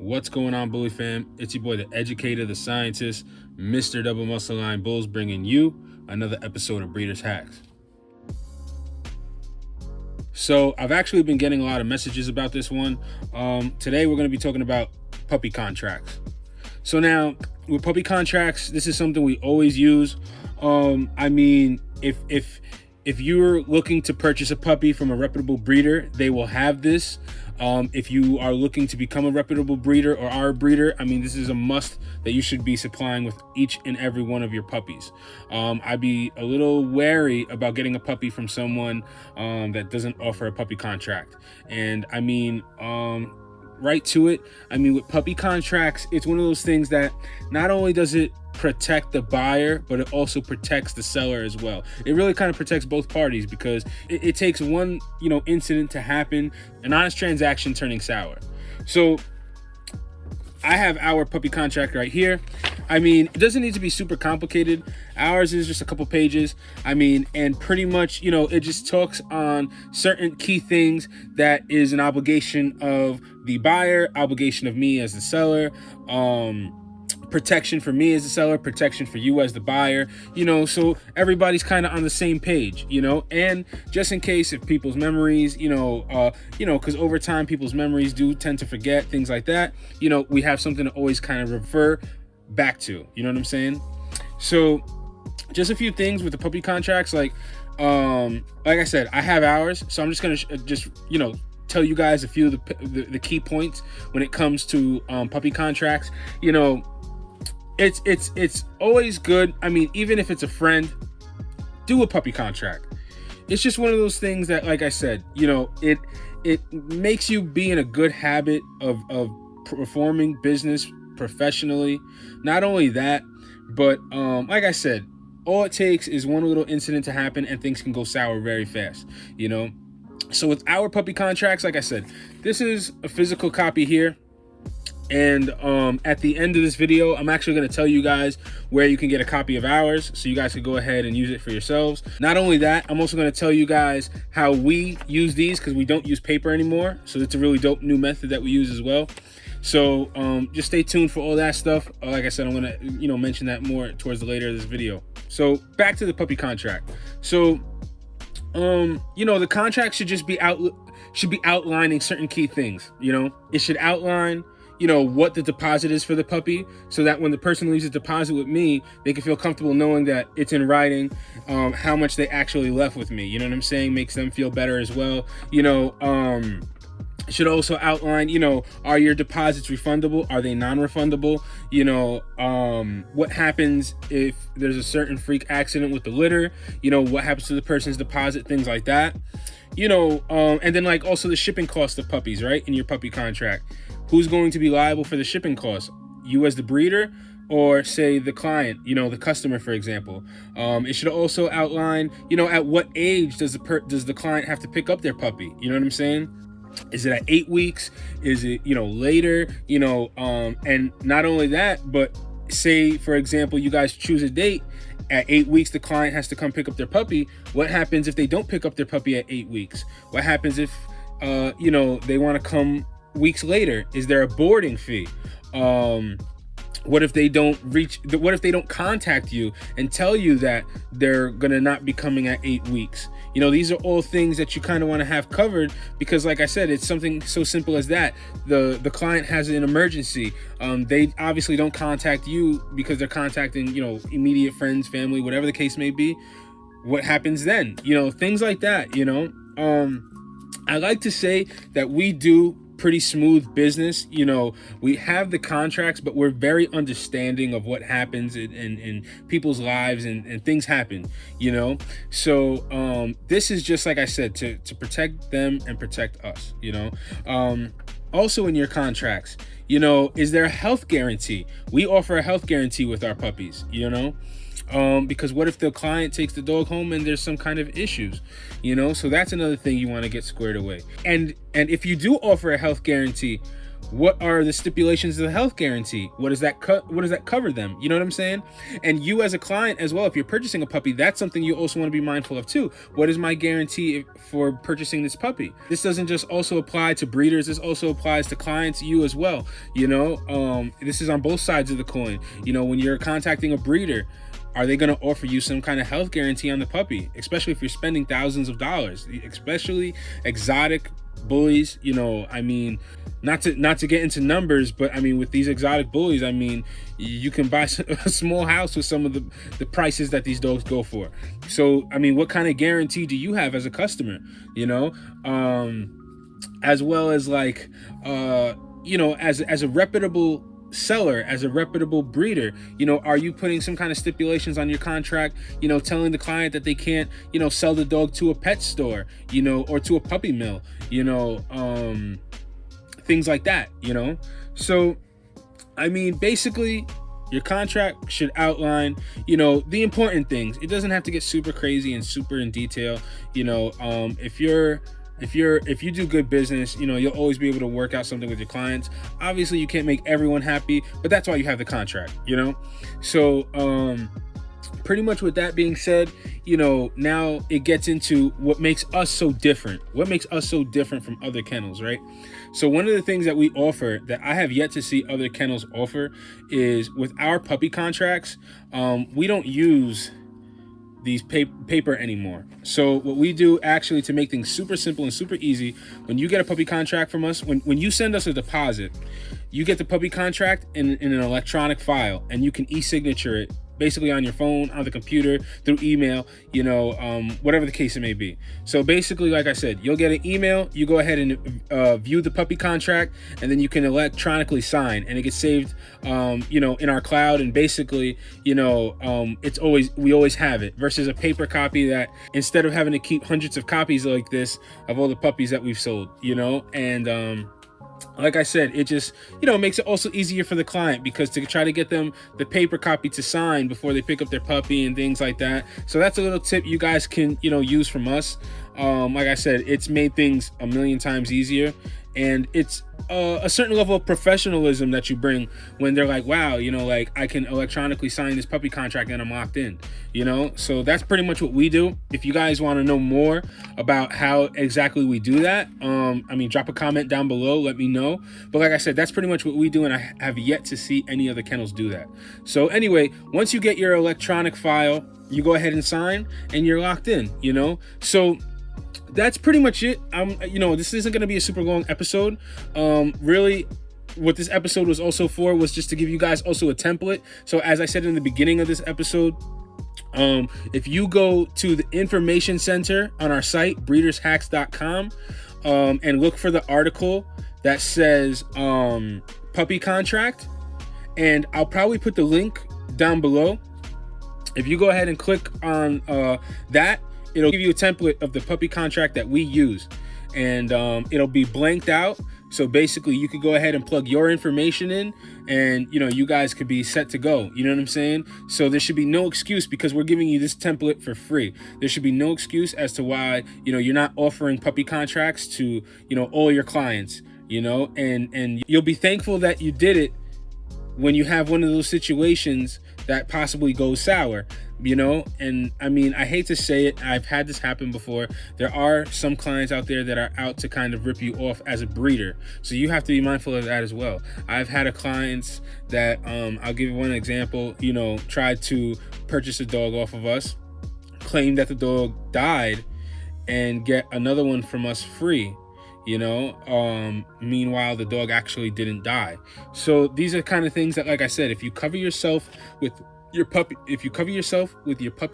What's going on, Bully fam? It's your boy, the educator, the scientist, Mr. Double Muscle Line Bulls, bringing you another episode of Breeders' Hacks. So I've actually been getting a lot of messages about this one. Today we're going to be talking about puppy contracts. So now with puppy contracts, this is something we always use. If you're looking to purchase a puppy from a reputable breeder, they will have this. If you are looking to become a reputable breeder or are a breeder, this is a must that you should be supplying with each and every one of your puppies. I'd be a little wary about getting a puppy from someone that doesn't offer a puppy contract. And right to it, with puppy contracts, it's one of those things that not only does it protect the buyer, but it also protects the seller as well. It really kind of protects both parties because it takes one, incident to happen, an honest transaction turning sour. So I have our puppy contract right here. It doesn't need to be super complicated. Ours is just a couple pages. And pretty much, it just talks on certain key things that is an obligation of the buyer, obligation of me as the seller, protection for me as the seller, protection for you as the buyer, so everybody's kind of on the same page, and just in case if people's memories, because over time people's memories do tend to forget things like that, we have something to always kind of refer back to, you know what I'm saying? So just a few things with the puppy contracts, like I said, I have ours, so I'm just gonna tell you guys a few of the key points when it comes to puppy contracts. It's always good. Even if it's a friend, do a puppy contract. It's just one of those things that, like I said, it makes you be in a good habit of performing business professionally. Not only that, but like I said, all it takes is one little incident to happen and things can go sour very fast, So with our puppy contracts, like I said, this is a physical copy here. And at the end of this video, I'm actually going to tell you guys where you can get a copy of ours so you guys can go ahead and use it for yourselves. Not only that, I'm also going to tell you guys how we use these because we don't use paper anymore. So it's a really dope new method that we use as well. So just stay tuned for all that stuff. Like I said, I'm going to mention that more towards the later of this video. So back to the puppy contract. So the contract should just be outlining certain key things. It should outline what the deposit is for the puppy, so that when the person leaves a deposit with me, they can feel comfortable knowing that it's in writing, how much they actually left with me. You know what I'm saying? Makes them feel better as well. Should also outline, are your deposits refundable? Are they non-refundable? What happens if there's a certain freak accident with the litter? What happens to the person's deposit? Things like that. And then also the shipping cost of puppies, right? In your puppy contract. Who's going to be liable for the shipping costs? You as the breeder, or say the client, the customer, for example. It should also outline, at what age does the client have to pick up their puppy? You know what I'm saying? Is it at 8 weeks? Is it, later? And not only that, but say, for example, you guys choose a date. At 8 weeks, the client has to come pick up their puppy. What happens if they don't pick up their puppy at 8 weeks? What happens if, they want to come weeks later? Is there a boarding fee? What if they don't contact you and tell you that they're gonna not be coming at 8 weeks? These are all things that you kind of want to have covered because, like I said, it's something so simple as that. The client has an emergency. They obviously don't contact you because they're contacting, immediate friends, family, whatever the case may be. What happens then? Things like that, I like to say that we do pretty smooth business. We have the contracts, but we're very understanding of what happens in people's lives and things happen, so this is just, like I said, to protect them and protect us. Also in your contracts, is there a health guarantee? We offer a health guarantee with our puppies, because what if the client takes the dog home and there's some kind of issues, so that's another thing you want to get squared away. And if you do offer a health guarantee, What are the stipulations of the health guarantee? What does that cover them? You know what I'm saying? And you as a client as well, if you're purchasing a puppy, that's something you also want to be mindful of too. What is my guarantee for purchasing this puppy? This doesn't just also apply to breeders. This also applies to clients, you as well. You know, this is on both sides of the coin. You know, when you're contacting a breeder, are they going to offer you some kind of health guarantee on the puppy? Especially if you're spending thousands of dollars, especially exotic bullies. You know, I mean, not to get into numbers, but I mean, with these exotic bullies, I mean, you can buy a small house with some of the prices that these dogs go for. So, I mean, what kind of guarantee do you have as a customer? You know, as well as like, you know, as a reputable seller, as a reputable breeder, you know, are you putting some kind of stipulations on your contract, you know, telling the client that they can't, you know, sell the dog to a pet store, you know, or to a puppy mill, you know, things like that, you know? So, I mean, basically, your contract should outline, you know, the important things. It doesn't have to get super crazy and super in detail. You know, if you do good business, you know, you'll always be able to work out something with your clients. Obviously, you can't make everyone happy, but that's why you have the contract, you know? So, pretty much with that being said, you know, now it gets into what makes us so different. What makes us so different from other kennels, right? So one of the things that we offer that I have yet to see other kennels offer is with our puppy contracts, we don't use these paper anymore. So what we do actually to make things super simple and super easy, when you get a puppy contract from us, when you send us a deposit, you get the puppy contract in an electronic file, and you can e-signature it basically on your phone, on the computer, through email, you know, whatever the case it may be. So basically, like I said, you'll get an email, you go ahead and view the puppy contract, and then you can electronically sign, and it gets saved, you know, in our cloud. And basically, you know, we always have it, versus a paper copy that, instead of having to keep hundreds of copies like this of all the puppies that we've sold, you know. And like I said, it just, you know, makes it also easier for the client, because to try to get them the paper copy to sign before they pick up their puppy and things like that. So that's a little tip you guys can, you know, use from us. Like I said, it's made things a million times easier, and it's a certain level of professionalism that you bring when they're like, wow, you know, like, I can electronically sign this puppy contract and I'm locked in, you know. So that's pretty much what we do. If you guys want to know more about how exactly we do that, I mean, drop a comment down below, let me know. But like I said, that's pretty much what we do, and I have yet to see any other kennels do that. So anyway, once you get your electronic file, you go ahead and sign, and you're locked in, you know. So that's pretty much it. You know, this isn't going to be a super long episode. Really, what this episode was also for was just to give you guys also a template. So as I said in the beginning of this episode, if you go to the information center on our site, breedershacks.com, and look for the article that says puppy contract, and I'll probably put the link down below. If you go ahead and click on that, it'll give you a template of the puppy contract that we use, and it'll be blanked out. So basically, you could go ahead and plug your information in, and, you know, you guys could be set to go. You know what I'm saying? So there should be no excuse, because we're giving you this template for free. There should be no excuse as to why, you know, you're not offering puppy contracts to, you know, all your clients, you know, and you'll be thankful that you did it when you have one of those situations that possibly goes sour, you know. And I mean, I hate to say it, I've had this happen before. There are some clients out there that are out to kind of rip you off as a breeder, so you have to be mindful of that as well. I've had a clients that, I'll give you one example, you know, tried to purchase a dog off of us, claimed that the dog died, and get another one from us free, you know. Meanwhile, the dog actually didn't die. So these are kind of things that, like I said, if you cover yourself with your puppy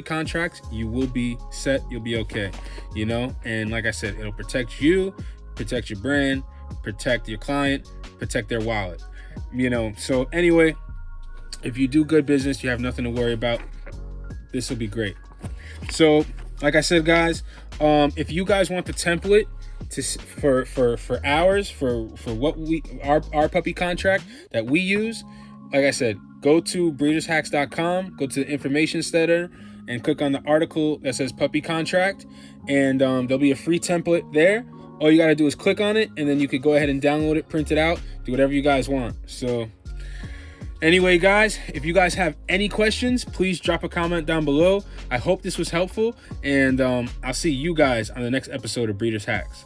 contracts, you will be set, you'll be okay, you know. And like I said, it'll protect you, protect your brand, protect your client, protect their wallet, you know. So anyway, if you do good business, you have nothing to worry about. This will be great. So like I said, guys, if you guys want the template for ours, for what our puppy contract that we use, like I said, go to breedershacks.com, go to the information center, and click on the article that says puppy contract, and there'll be a free template there. All you got to do is click on it, and then you could go ahead and download it, print it out, do whatever you guys want. So anyway, guys, if you guys have any questions, please drop a comment down below. I hope this was helpful, and I'll see you guys on the next episode of Breeders Hacks.